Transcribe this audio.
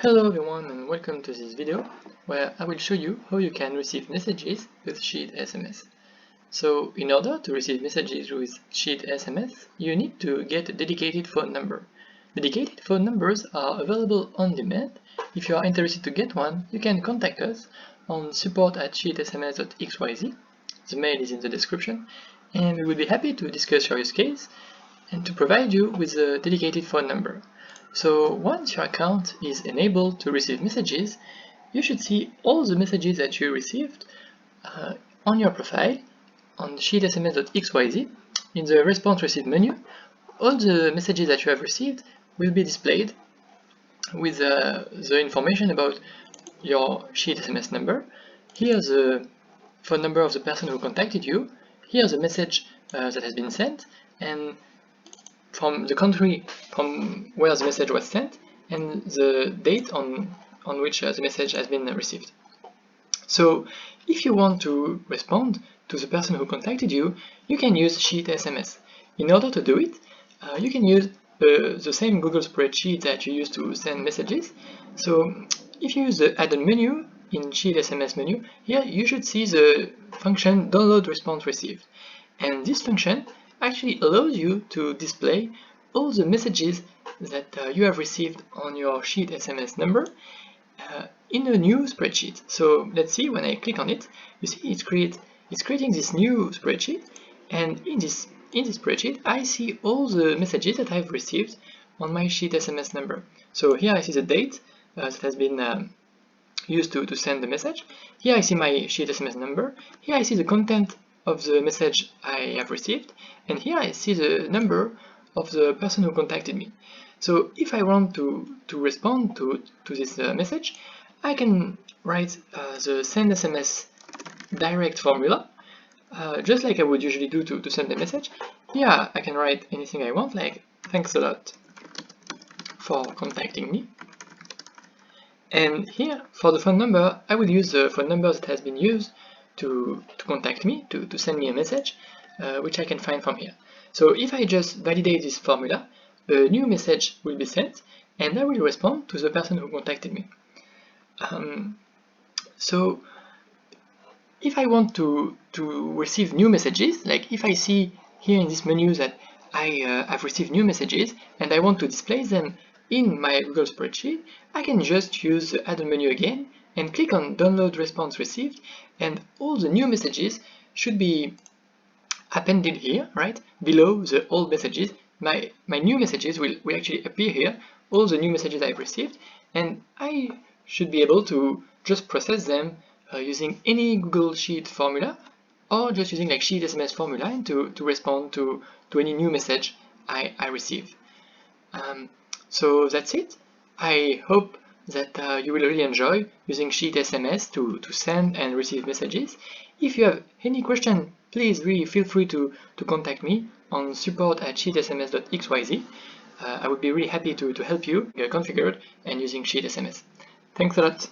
Hello everyone and welcome to this video where I will show you how you can receive messages with Sheet SMS. So in order to receive messages with Sheet SMS, you need to get a dedicated phone number. Dedicated phone numbers are available on demand. If you are interested to get one, you can contact us on support@sheetsms.xyz. The mail is in the description and we will be happy to discuss your use case and to provide you with a dedicated phone number. So once your account is enabled to receive messages, you should see all the messages that you received on your profile on SCHEDULESMS.xyz. In the response received menu, all the messages that you have received will be displayed with the information about your Sheet SMS number. Here's the phone number of the person who contacted you. Here's the message that has been sent, and from the country from where the message was sent, and the date on which the message has been received. So if you want to respond to the person who contacted you, you can use Sheet SMS. In order to do it, you can use the same Google spreadsheet that you use to send messages. So if you use the add-on menu in Sheet SMS menu, here you should see the function download response received. And this function actually allows you to display all the messages that you have received on your Sheet SMS number in a new spreadsheet. So let's see, when I click on it, you see it's creating this new spreadsheet, and in this spreadsheet I see all the messages that I've received on my Sheet SMS number. So here I see the date that has been used to send the message. Here I see my Sheet SMS number. Here I see the content of the message I have received, and here I see the number of the person who contacted me. So if I want to respond to this message, I can write the SENDSMS direct formula, just like I would usually do to send a message. Here I can write anything I want, like thanks a lot for contacting me. And here, for the phone number, I will use the phone number that has been used to contact me, to send me a message, which I can find from here. So if I just validate this formula, a new message will be sent, and I will respond to the person who contacted me. So if I want to receive new messages, like if I see here in this menu that I've received new messages and I want to display them in my Google spreadsheet, I can just use the add-on menu again and click on download response received, and all the new messages should be appended here, right below the old messages. My new messages will actually appear here, all the new messages I've received, and I should be able to just process them using any Google Sheet formula, or just using like Sheet SMS formula, and to respond to any new message I receive. So that's it. I hope that you will really enjoy using Sheet SMS to send and receive messages. If you have any question, please really feel free to contact me on support@sheetsms.xyz. I would be really happy to help you get configured and using Sheet SMS. Thanks a lot.